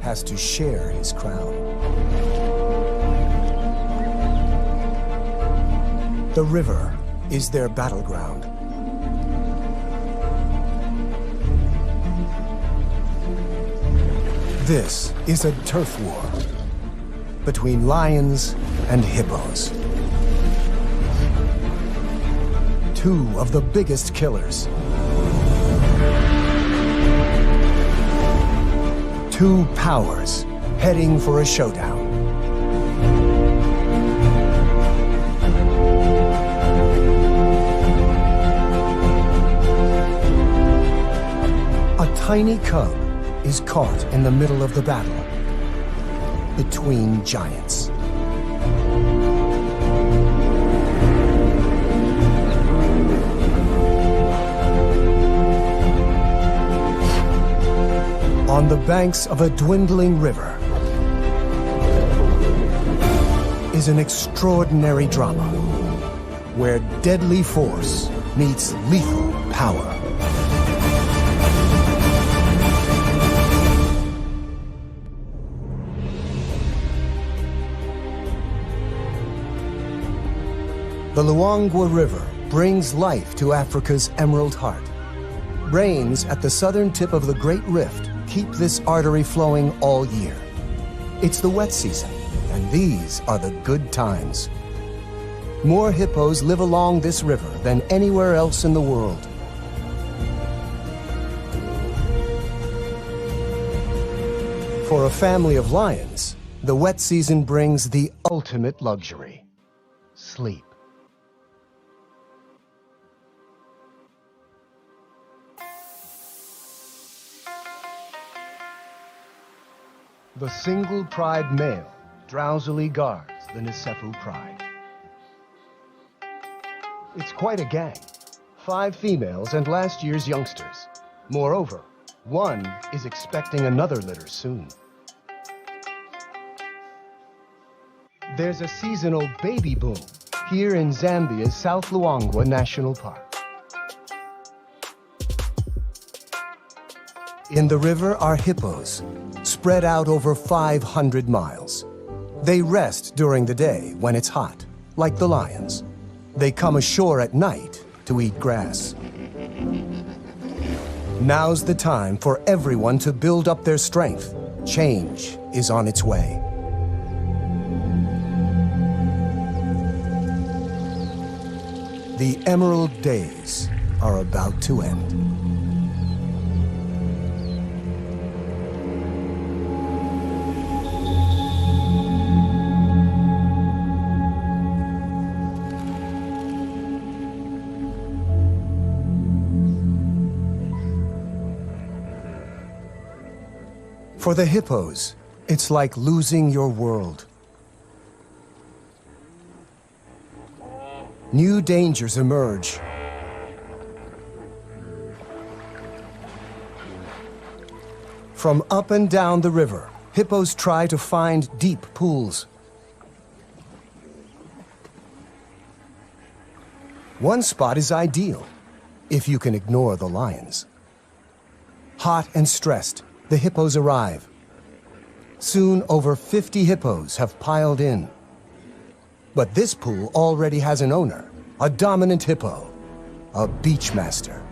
has to share his crown. The river is their battleground. This is a turf war between lions and hippos. Two of the biggest killers. Two powers heading for a showdown. A tiny cub is caught in the middle of the battle between giants. On the banks of a dwindling river is an extraordinary drama where deadly force meets lethal power. The Luangwa River brings life to Africa's Emerald Heart. Rains at the southern tip of the Great Rift keep this artery flowing all year. It's the wet season, and these are the good times. More hippos live along this river than anywhere else in the world. For a family of lions, the wet season brings the ultimate luxury: sleep. The single pride male drowsily guards the Nisefu pride. It's quite a gang. 5 females and last year's youngsters. Moreover, one is expecting another litter soon. There's a seasonal baby boom here in Zambia's South Luangwa National Park. In the river are hippos, spread out over 500 miles. They rest during the day when it's hot, like the lions. They come ashore at night to eat grass. Now's the time for everyone to build up their strength. Change is on its way. The Emerald Days are about to end. For the hippos, it's like losing your world. New dangers emerge. From up and down the river, hippos try to find deep pools. One spot is ideal, if you can ignore the lions. Hot and stressed, the hippos arrive. Soon, over 50 hippos have piled in. But this pool already has an owner, a dominant hippo, a beachmaster.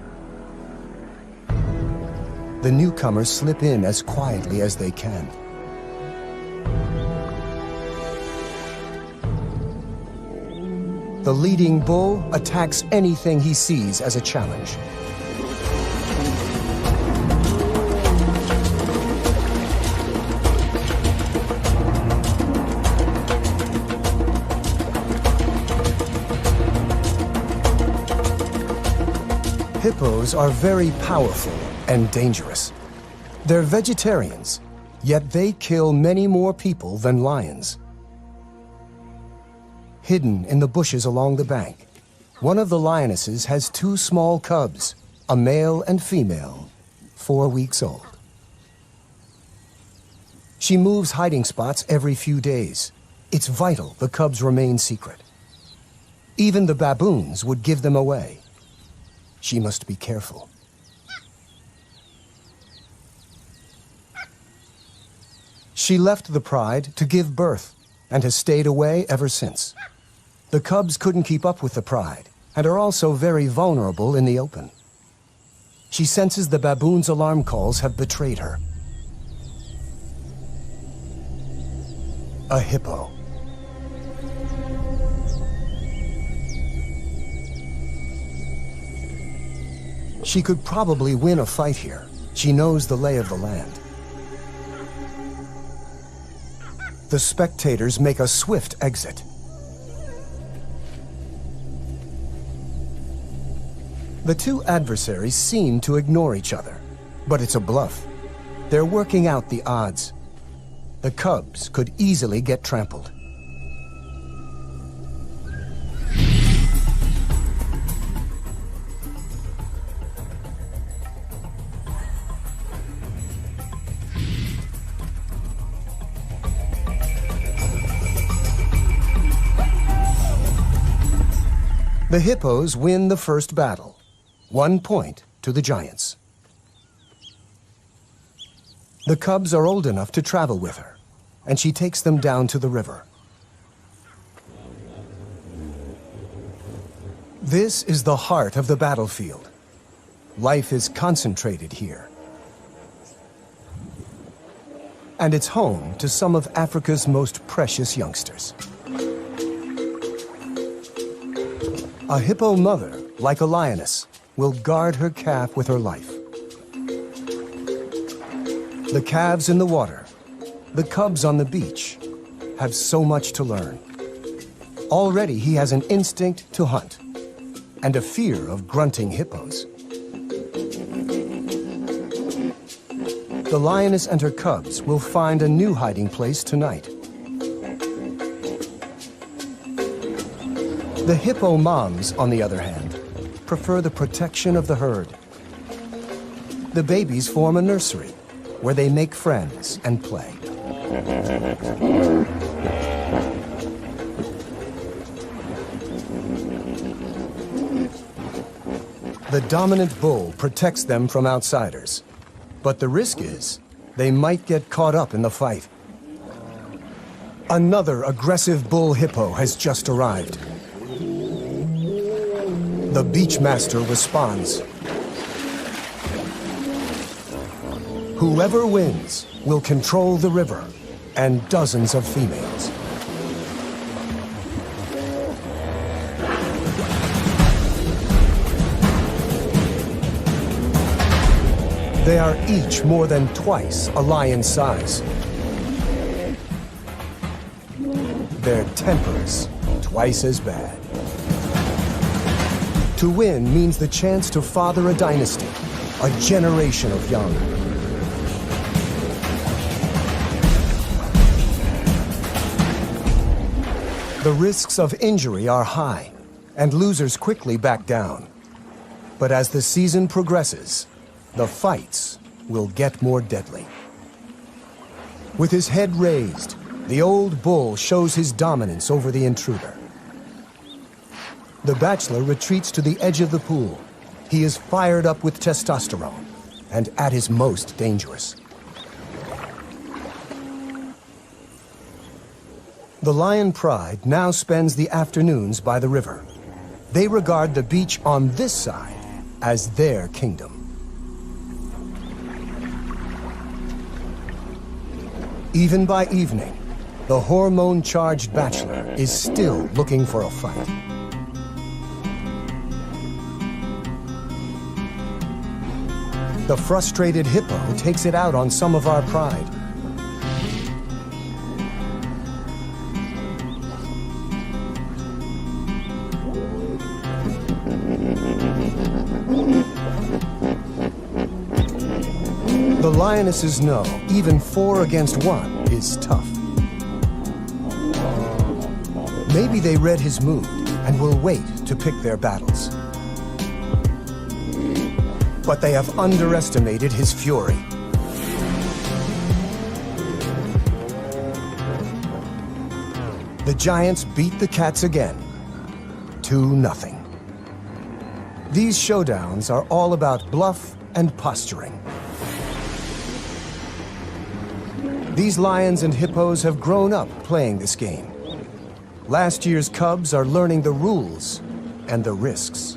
The newcomers slip in as quietly as they can. The leading bull attacks anything he sees as a challenge. Hippos are very powerful and dangerous. They're vegetarians, yet they kill many more people than lions. Hidden in the bushes along the bank, one of the lionesses has 2 small cubs, a male and female, 4 weeks old. She moves hiding spots every few days. It's vital the cubs remain secret. Even the baboons would give them away. She must be careful. She left the pride to give birth and has stayed away ever since. The cubs couldn't keep up with the pride and are also very vulnerable in the open. She senses the baboon's alarm calls have betrayed her. A hippo. She could probably win a fight here. She knows the lay of the land. The spectators make a swift exit. The two adversaries seem to ignore each other, but it's a bluff. They're working out the odds. The cubs could easily get trampled. The hippos win the first battle, 1 point to the giants. The cubs are old enough to travel with her, and she takes them down to the river. This is the heart of the battlefield. Life is concentrated here. And it's home to some of Africa's most precious youngsters. A hippo mother, like a lioness, will guard her calf with her life. The calves in the water, the cubs on the beach, have so much to learn. Already he has an instinct to hunt and a fear of grunting hippos. The lioness and her cubs will find a new hiding place tonight. The hippo moms, on the other hand, prefer the protection of the herd. The babies form a nursery where they make friends and play. The dominant bull protects them from outsiders, but the risk is they might get caught up in the fight. Another aggressive bull hippo has just arrived. The beachmaster responds. Whoever wins will control the river and dozens of females. They are each more than twice a lion's size. Their tempers twice as bad. To win means the chance to father a dynasty, a generation of young. The risks of injury are high, and losers quickly back down. But as the season progresses, the fights will get more deadly. With his head raised, the old bull shows his dominance over the intruder. The bachelor retreats to the edge of the pool. He is fired up with testosterone and at his most dangerous. The lion pride now spends the afternoons by the river. They regard the beach on this side as their kingdom. Even by evening, the hormone-charged bachelor is still looking for a fight. The frustrated hippo takes it out on some of our pride. The lionesses know even 4 against 1 is tough. Maybe they read his mood and will wait to pick their battles. But they have underestimated his fury. The giants beat the cats again, 2-0. These showdowns are all about bluff and posturing. These lions and hippos have grown up playing this game. Last year's cubs are learning the rules and the risks.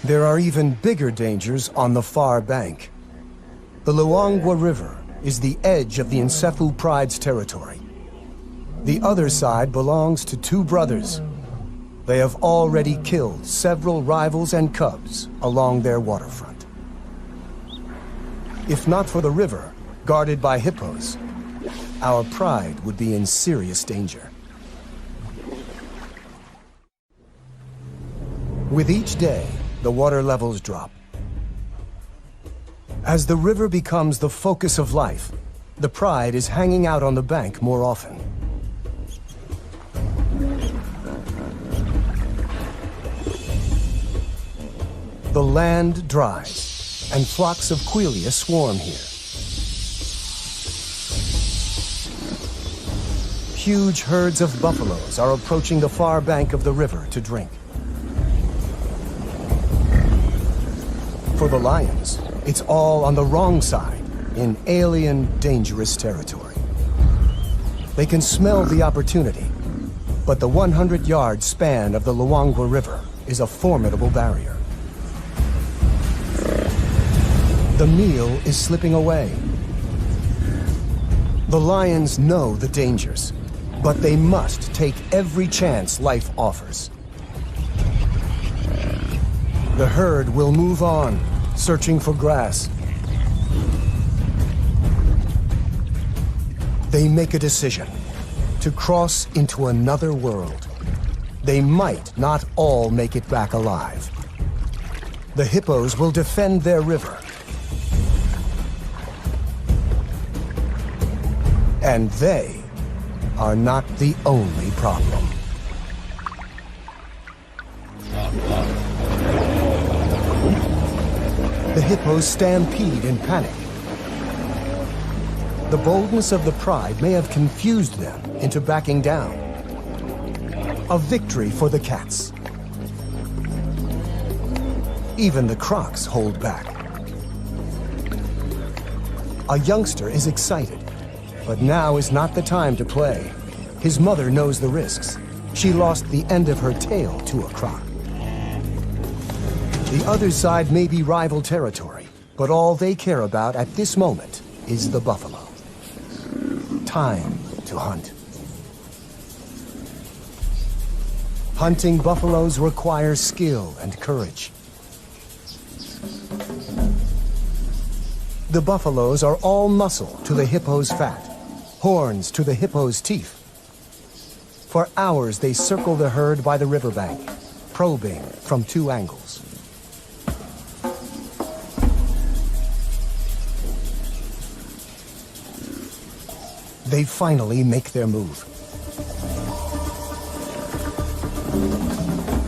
There are even bigger dangers on the far bank. The Luangwa River is the edge of the Nsefu Pride's territory. The other side belongs to two brothers. They have already killed several rivals and cubs along their waterfront. If not for the river, guarded by hippos, our pride would be in serious danger. With each day, the water levels drop. As the river becomes the focus of life, the pride is hanging out on the bank more often. The land dries, and flocks of quelea swarm here. Huge herds of buffaloes are approaching the far bank of the river to drink. For the lions, it's all on the wrong side, in alien, dangerous territory. They can smell the opportunity, but the 100-yard span of the Luangwa River is a formidable barrier. The meal is slipping away. The lions know the dangers, but they must take every chance life offers. The herd will move on, searching for grass. They make a decision to cross into another world. They might not all make it back alive. The hippos will defend their river. And they are not the only problem. The hippos stampede in panic. The boldness of the pride may have confused them into backing down. A victory for the cats. Even the crocs hold back. A youngster is excited, but now is not the time to play. His mother knows the risks. She lost the end of her tail to a croc. The other side may be rival territory, but all they care about at this moment is the buffalo. Time to hunt. Hunting buffaloes requires skill and courage. The buffaloes are all muscle to the hippo's fat, horns to the hippo's teeth. For hours they circle the herd by the riverbank, probing from two angles. They finally make their move.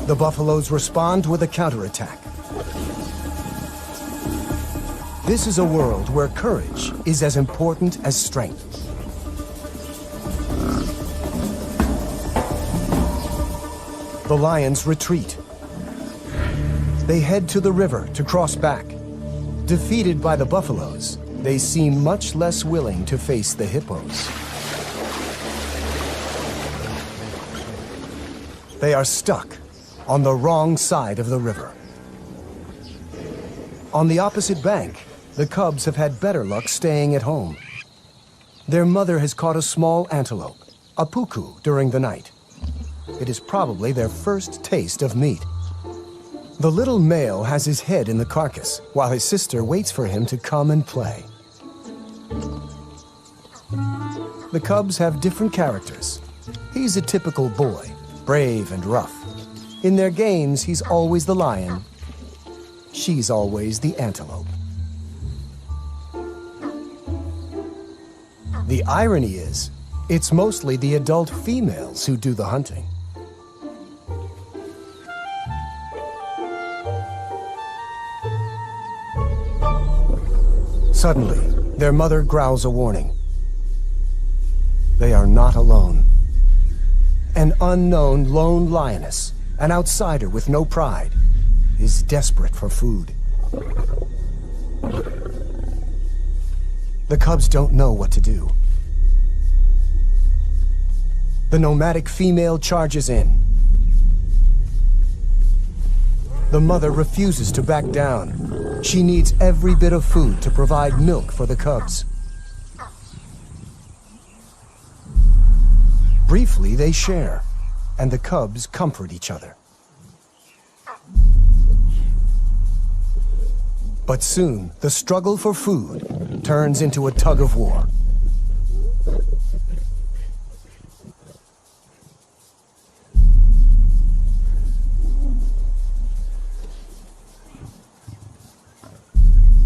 The buffaloes respond with a counterattack. This is a world where courage is as important as strength. The lions retreat. They head to the river to cross back. Defeated by the buffaloes, they seem much less willing to face the hippos. They are stuck on the wrong side of the river. On the opposite bank, the cubs have had better luck staying at home. Their mother has caught a small antelope, a puku, during the night. It is probably their first taste of meat. The little male has his head in the carcass, while his sister waits for him to come and play. The cubs have different characters. He's a typical boy, brave and rough. In their games, he's always the lion. She's always the antelope. The irony is, it's mostly the adult females who do the hunting. Suddenly, their mother growls a warning. They are not alone. An unknown lone lioness, an outsider with no pride, is desperate for food. The cubs don't know what to do. The nomadic female charges in. The mother refuses to back down. She needs every bit of food to provide milk for the cubs. Briefly, they share, and the cubs comfort each other. But soon, the struggle for food turns into a tug of war.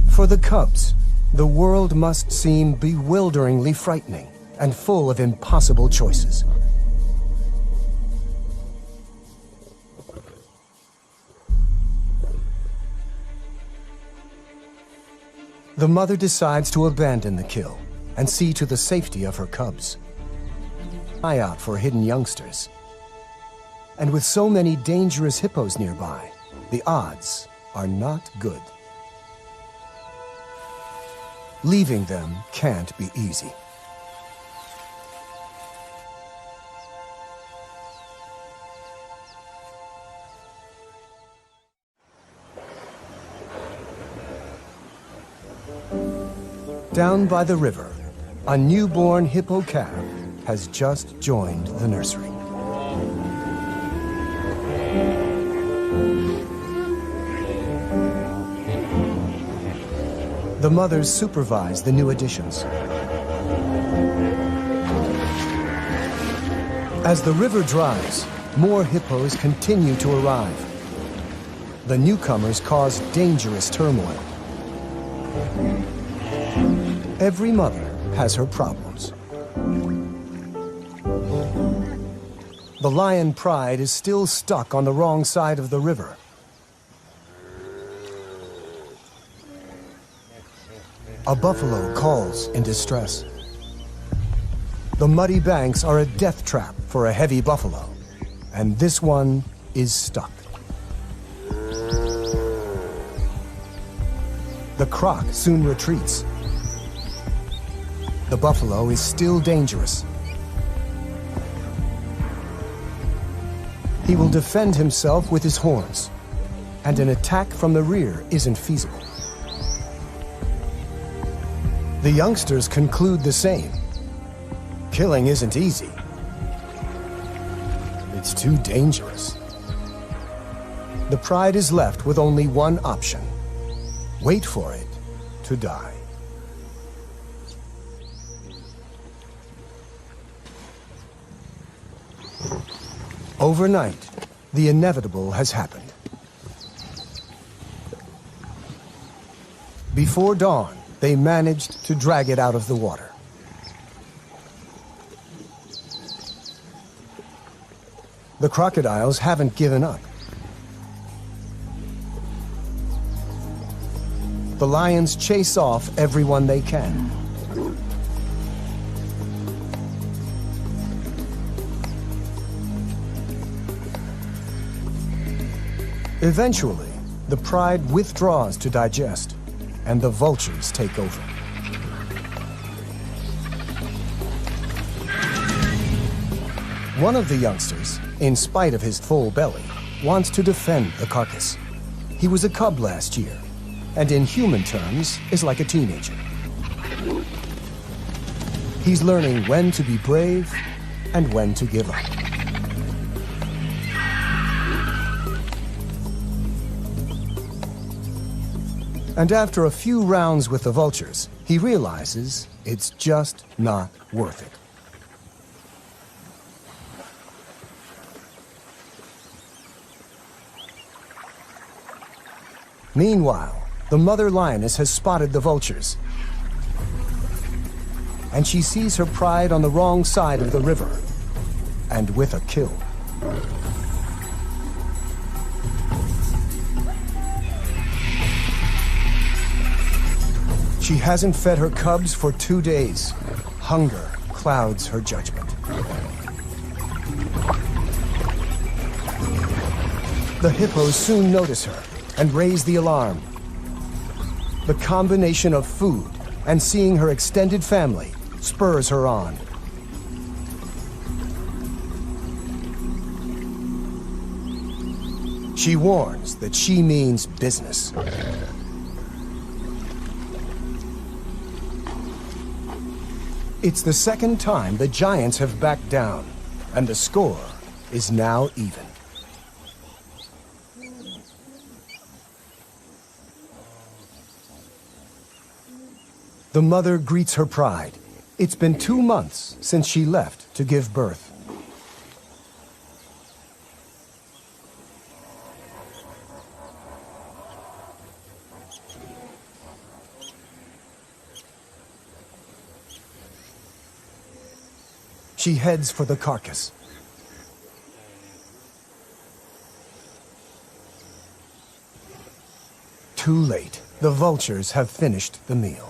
For the cubs, the world must seem bewilderingly frightening and full of impossible choices. The mother decides to abandon the kill and see to the safety of her cubs. Eye out for hidden youngsters. And with so many dangerous hippos nearby, the odds are not good. Leaving them can't be easy. Down by the river, a newborn hippo calf has just joined the nursery. The mothers supervise the new additions. As the river dries, more hippos continue to arrive. The newcomers cause dangerous turmoil. Every mother has her problems. The lion Pride is still stuck on the wrong side of the river. A buffalo calls in distress. The muddy banks are a death trap for a heavy buffalo, and this one is stuck. The croc soon retreats. The buffalo is still dangerous. He will defend himself with his horns, and an attack from the rear isn't feasible. The youngsters conclude the same. Killing isn't easy. It's too dangerous. The Pride is left with only one option: wait for it to die. Overnight, the inevitable has happened. Before dawn, they managed to drag it out of the water. The crocodiles haven't given up. The lions chase off everyone they can. Eventually, the Pride withdraws to digest, and the vultures take over. One of the youngsters, in spite of his full belly, wants to defend the carcass. He was a cub last year, and in human terms is like a teenager. He's learning when to be brave and when to give up. And after a few rounds with the vultures, he realizes it's just not worth it. Meanwhile, the mother lioness has spotted the vultures, and she sees her Pride on the wrong side of the river, and with a kill. She hasn't fed her cubs for 2 days. Hunger clouds her judgment. The hippos soon notice her and raise the alarm. The combination of food, and seeing her extended family spurs her on. She warns that she means business. It's the second time the giants have backed down, and the score is now even. The mother greets her pride. It's been 2 months since she left to give birth. She heads for the carcass. Too late. The vultures have finished the meal.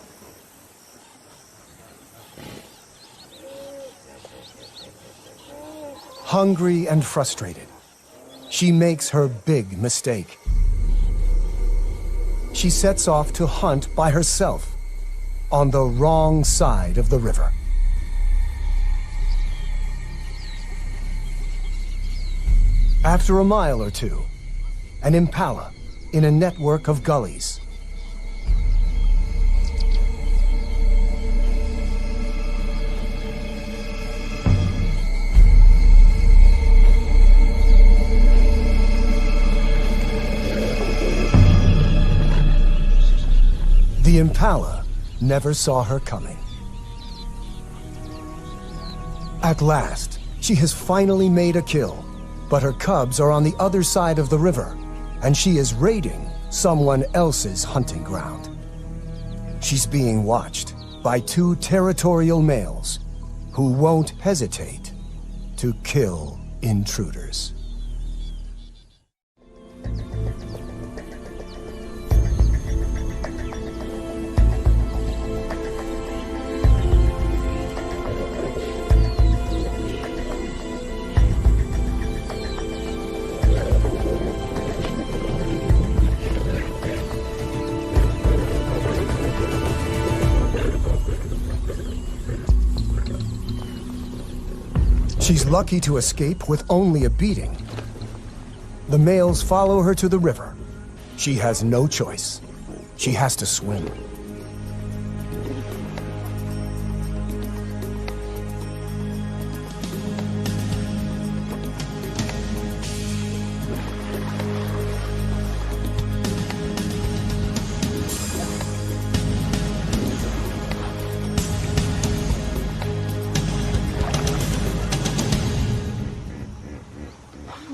Hungry and frustrated, she makes her big mistake. She sets off to hunt by herself on the wrong side of the river. After a mile or two, an impala in a network of gullies. The impala never saw her coming. At last, she has finally made a kill, but her cubs are on the other side of the river, and she is raiding someone else's hunting ground. She's being watched by 2 territorial males who won't hesitate to kill intruders. She's lucky to escape with only a beating. The males follow her to the river. She has no choice. She has to swim.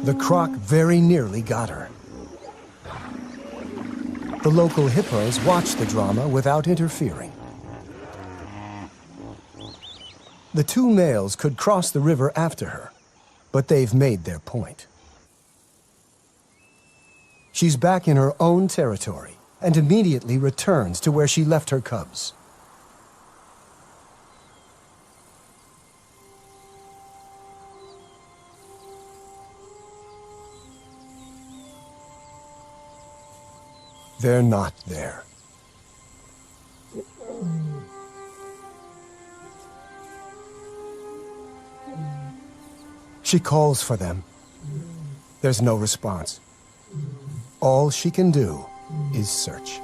The croc very nearly got her. The local hippos watch the drama without interfering. The 2 males could cross the river after her, but they've made their point. She's back in her own territory and immediately returns to where she left her cubs. They're not there. She calls for them. There's no response. All she can do is search.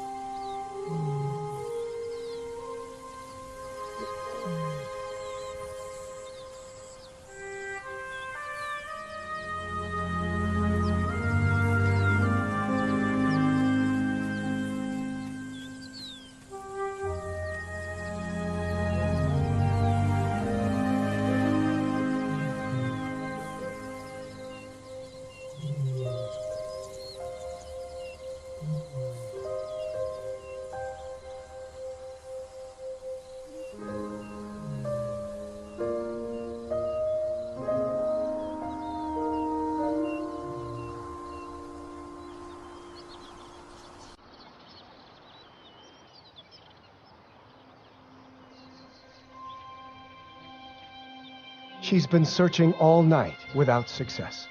She's been searching all night without success.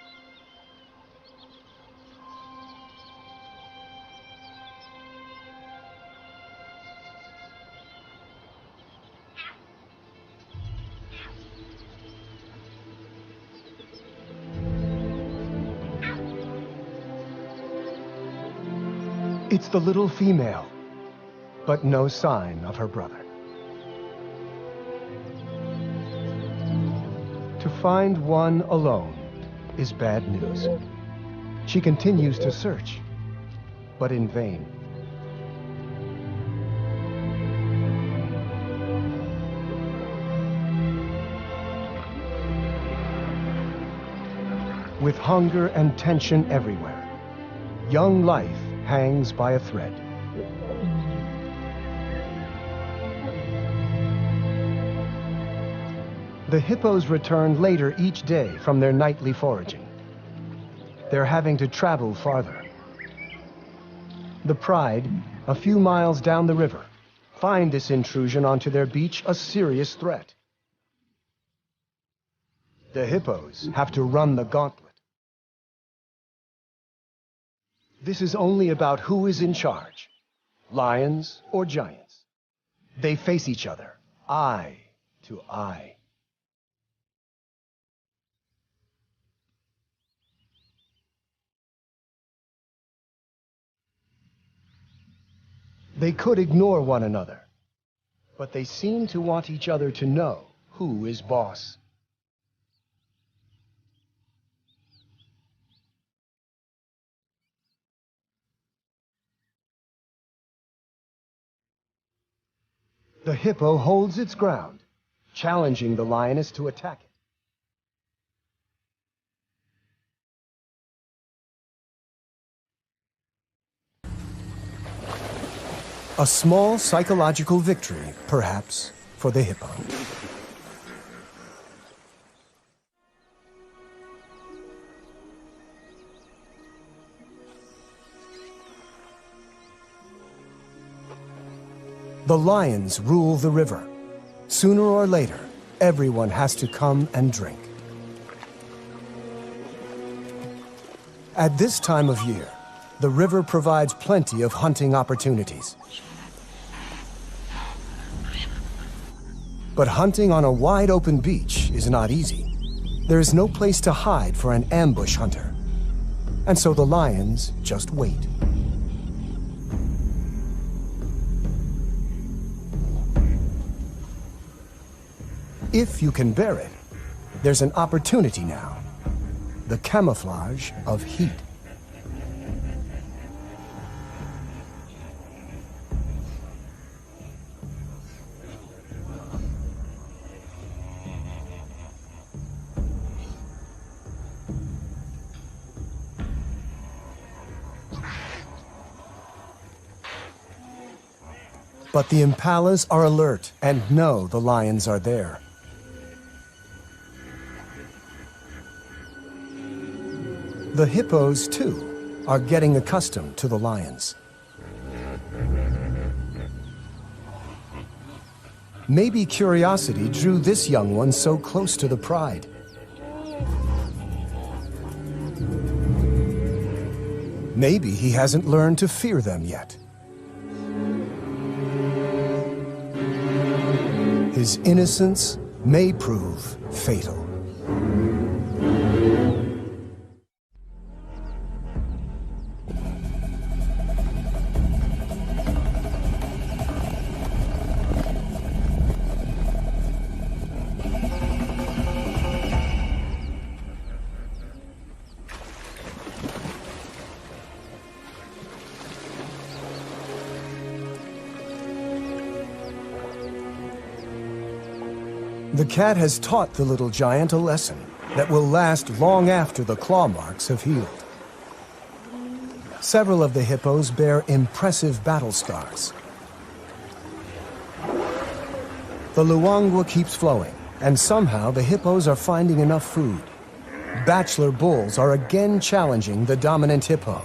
It's the little female, but no sign of her brother. To find one alone is bad news. She continues to search, but in vain. With hunger and tension everywhere, young life hangs by a thread. The hippos return later each day from their nightly foraging. They're having to travel farther. The Pride, a few miles down the river, find this intrusion onto their beach a serious threat. The hippos have to run the gauntlet. This is only about who is in charge, lions or giants. They face each other, eye to eye. They could ignore one another, but they seem to want each other to know who is boss. The hippo holds its ground, challenging the lioness to attack it. A small psychological victory, perhaps, for the hippo. The lions rule the river. Sooner or later, everyone has to come and drink. At this time of year, the river provides plenty of hunting opportunities. But hunting on a wide open beach is not easy. There is no place to hide for an ambush hunter. And so the lions just wait. If you can bear it, there's an opportunity now. The camouflage of heat. But the impalas are alert and know the lions are there. The hippos, too, are getting accustomed to the lions. Maybe curiosity drew this young one so close to the Pride. Maybe he hasn't learned to fear them yet. His innocence may prove fatal. The cat has taught the little giant a lesson that will last long after the claw marks have healed. Several of the hippos bear impressive battle scars. The Luangwa keeps flowing, and somehow the hippos are finding enough food. Bachelor bulls are again challenging the dominant hippo.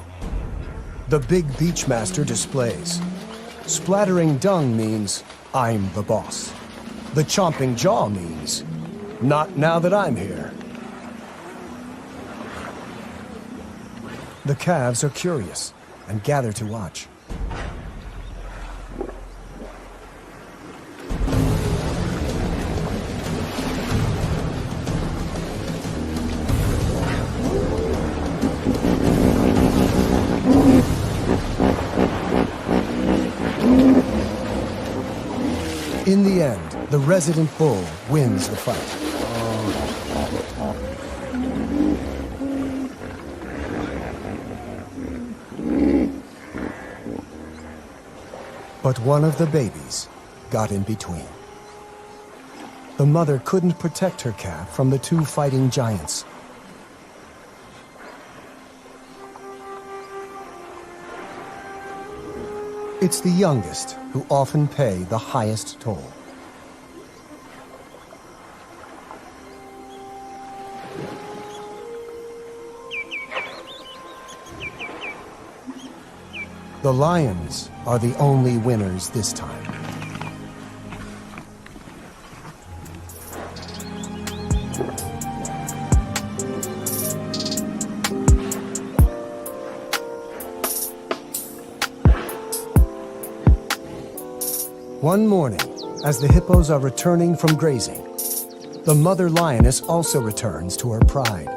The big beachmaster displays. Splattering dung means, I'm the boss. The chomping jaw means, not now that I'm here. The calves are curious and gather to watch. In the end, the resident bull wins the fight. But one of the babies got in between. The mother couldn't protect her calf from the two fighting giants. It's the youngest who often pay the highest toll. The lions are the only winners this time. One morning, as the hippos are returning from grazing, the mother lioness also returns to her pride.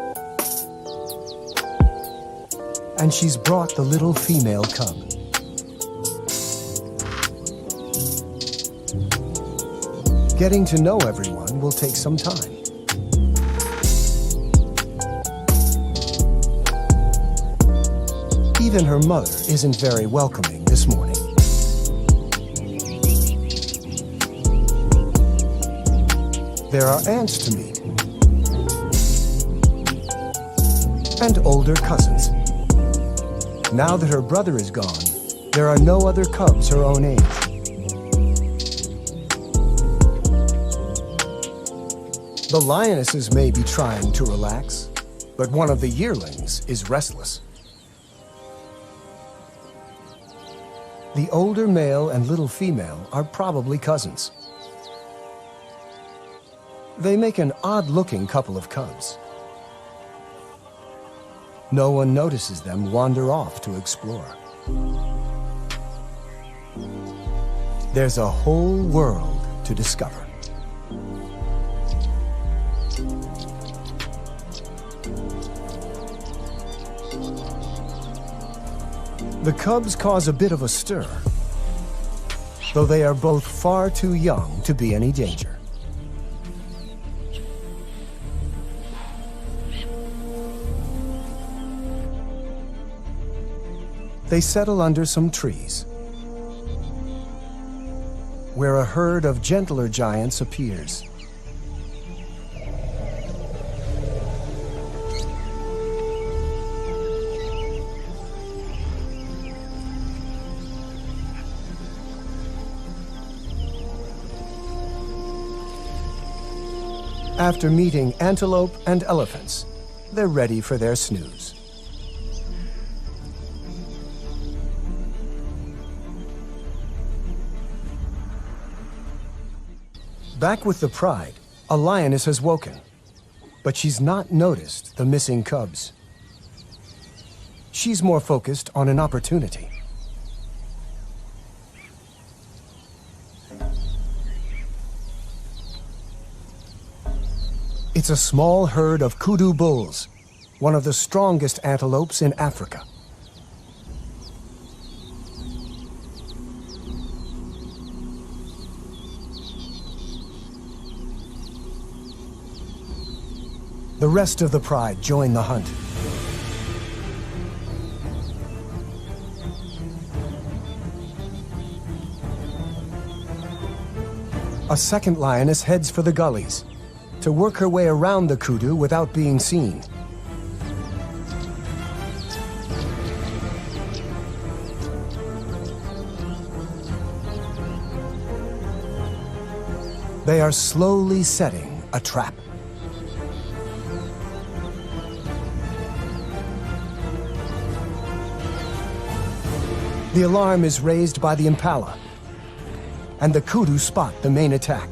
And she's brought the little female cub. Getting to know everyone will take some time. Even her mother isn't very welcoming this morning. There are aunts to meet, and older cousins. Now that her brother is gone, there are no other cubs her own age. The lionesses may be trying to relax, but one of the yearlings is restless. The older male and little female are probably cousins. They make an odd-looking couple of cubs. No one notices them wander off to explore. There's a whole world to discover. The cubs cause a bit of a stir, though they are both far too young to be any danger. They settle under some trees, where a herd of gentler giants appears. After meeting antelope and elephants, they're ready for their snooze. Back with the pride, a lioness has woken, but she's not noticed the missing cubs. She's more focused on an opportunity. It's a small herd of kudu bulls, one of the strongest antelopes in Africa. The rest of the pride join the hunt. A second lioness heads for the gullies, to work her way around the kudu without being seen. They are slowly setting a trap. The alarm is raised by the impala, and the kudu spot the main attack.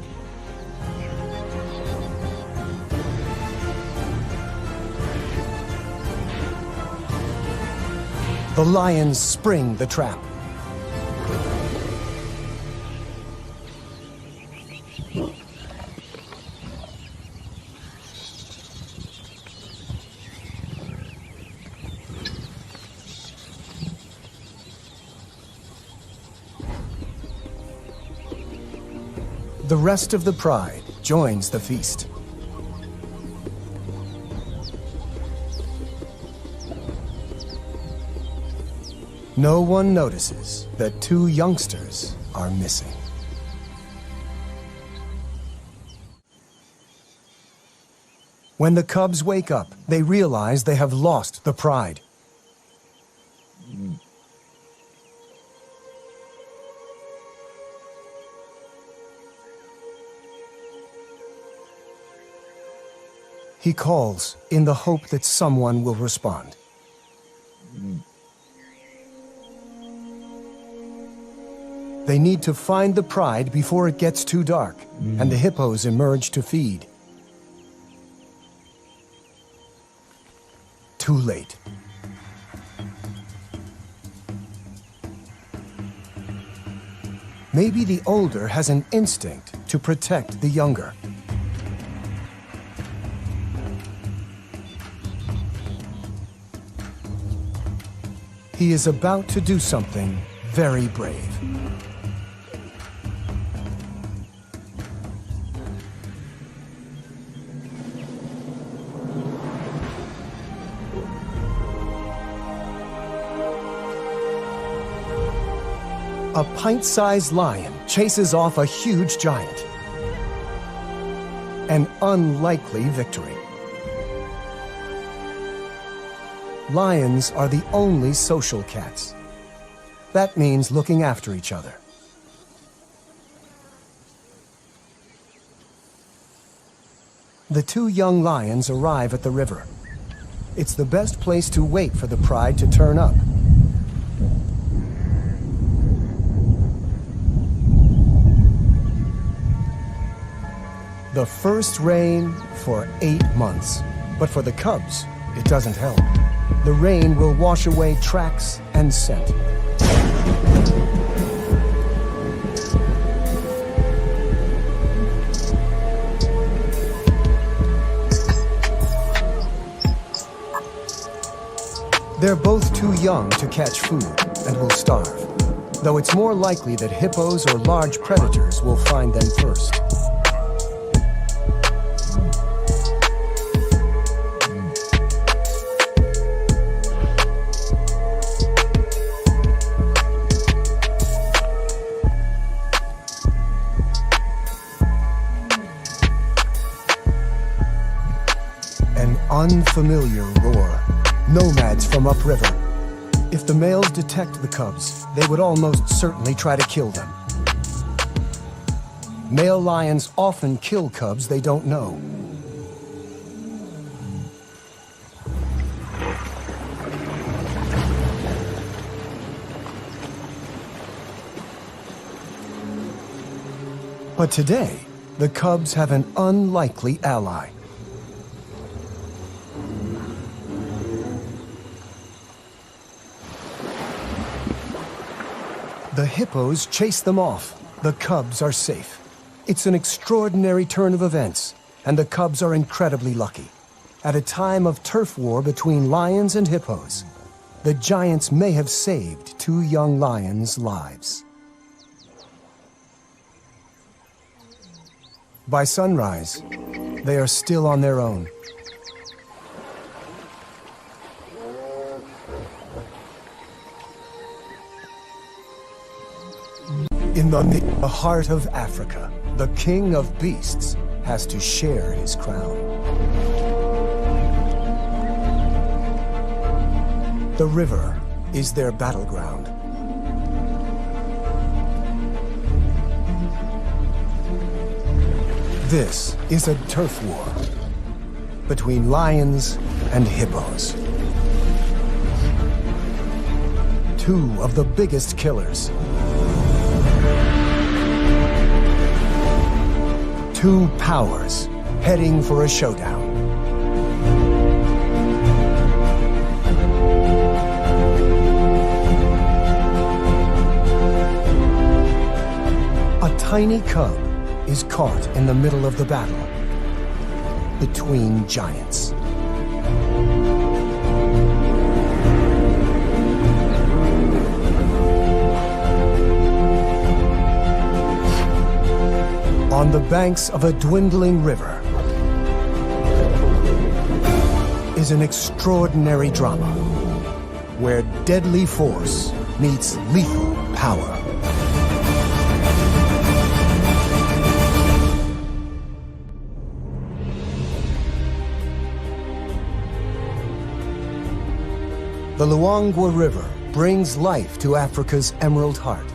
The lions spring the trap. The rest of the pride joins the feast. No one notices that two youngsters are missing. When the cubs wake up, they realize they have lost the pride. He calls in the hope that someone will respond. They need to find the pride before it gets too dark, and the hippos emerge to feed. Too late. Maybe the older has an instinct to protect the younger. He is about to do something very brave. A pint-sized lion chases off a huge giant. An unlikely victory. Lions are the only social cats. That means looking after each other. The two young lions arrive at the river. It's the best place to wait for the pride to turn up. The first rain for 8 months. But for the cubs, it doesn't help. The rain will wash away tracks and scent. They're both too young to catch food and will starve, though it's more likely that hippos or large predators will find them first. Unfamiliar roar. Nomads from upriver. If the males detect the cubs, they would almost certainly try to kill them. Male lions often kill cubs they don't know. But today, the cubs have an unlikely ally. The hippos chase them off. The cubs are safe. It's an extraordinary turn of events, and the cubs are incredibly lucky. At a time of turf war between lions and hippos, the giants may have saved two young lions' lives. By sunrise, they are still on their own. In the heart of Africa, the king of beasts has to share his crown. The river is their battleground. This is a turf war between lions and hippos. Two of the biggest killers. Two powers heading for a showdown. A tiny cub is caught in the middle of the battle between giants. On the banks of a dwindling river is an extraordinary drama where deadly force meets lethal power. The Luangwa River brings life to Africa's Emerald Heart.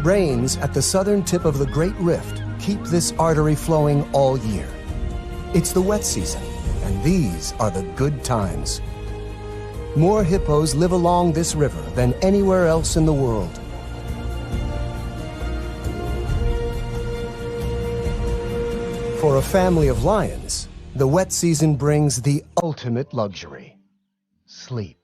Rains at the southern tip of the Great Rift keep this artery flowing all year. It's the wet season, and these are the good times. More hippos live along this river than anywhere else in the world. For a family of lions, the wet season brings the ultimate luxury: sleep.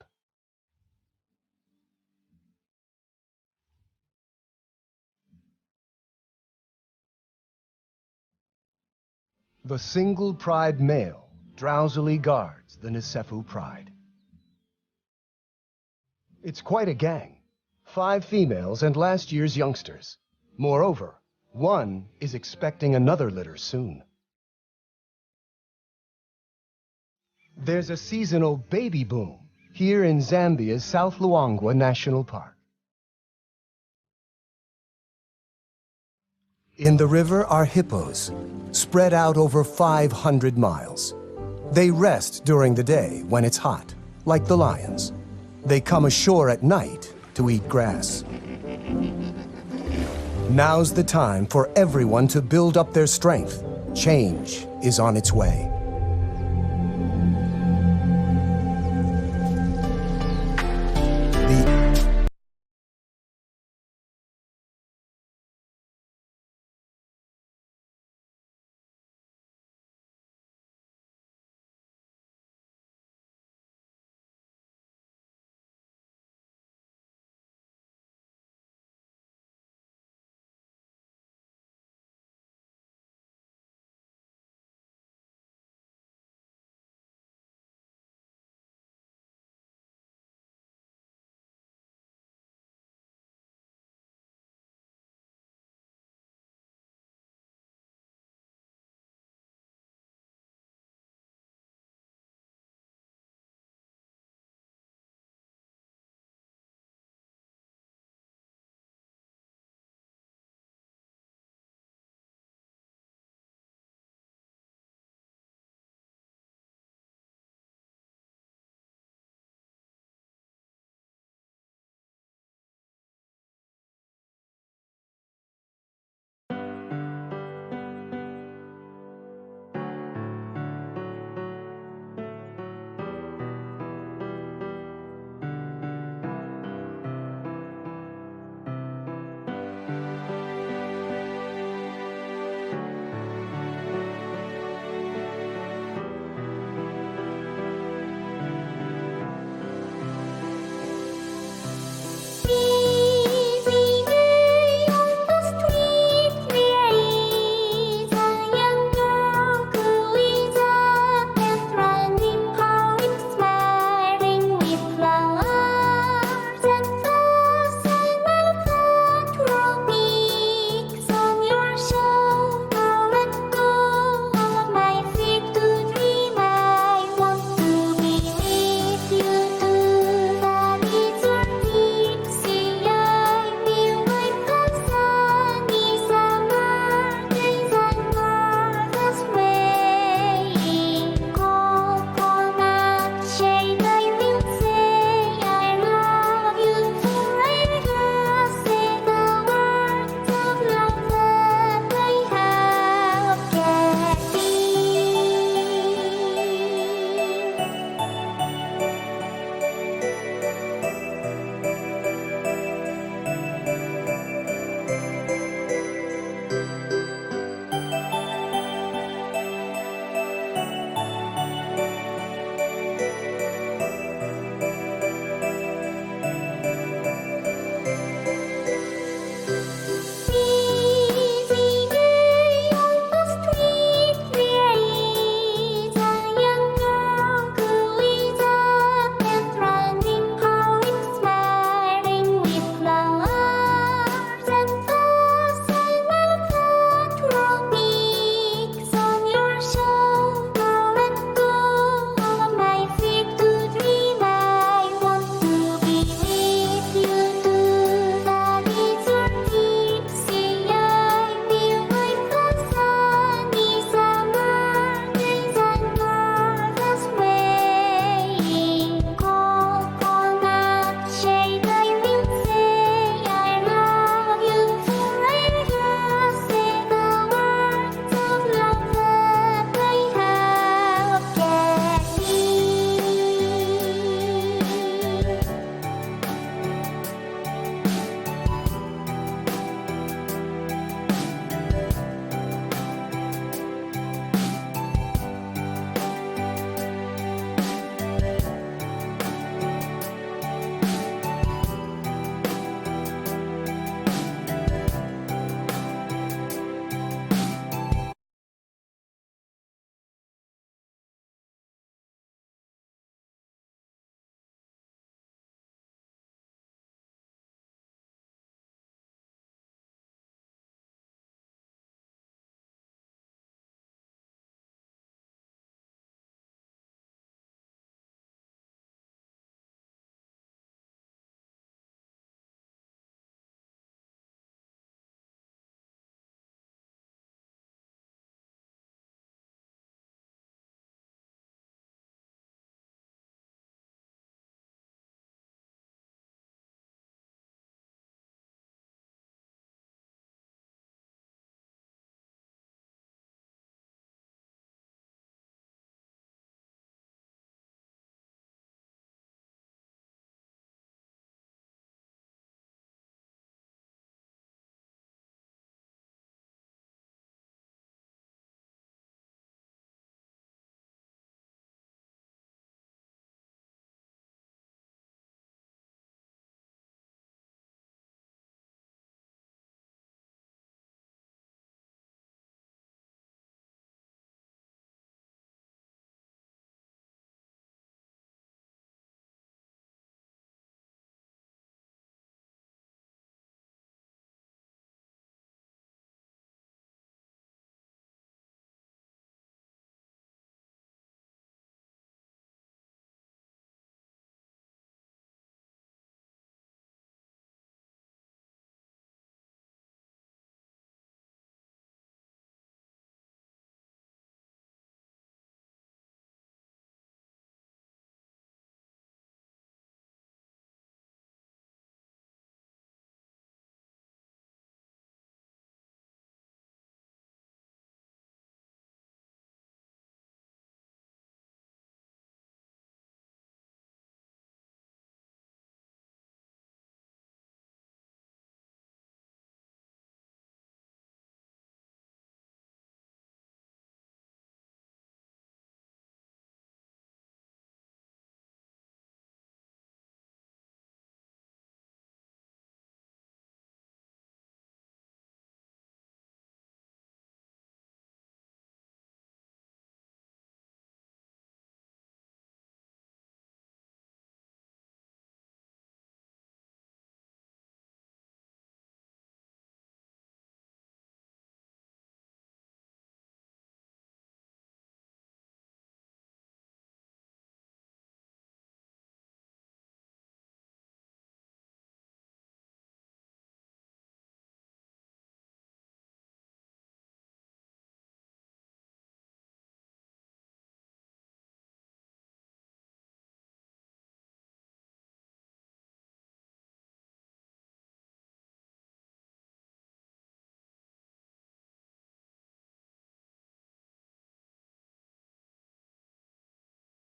The single pride male drowsily guards the Nisefu pride. It's quite a gang, 5 females and last year's youngsters. Moreover, one is expecting another litter soon. There's a seasonal baby boom here in Zambia's South Luangwa National Park. In the river are hippos, spread out over 500 miles. They rest during the day when it's hot, like the lions. They come ashore at night to eat grass. Now's the time for everyone to build up their strength. Change is on its way.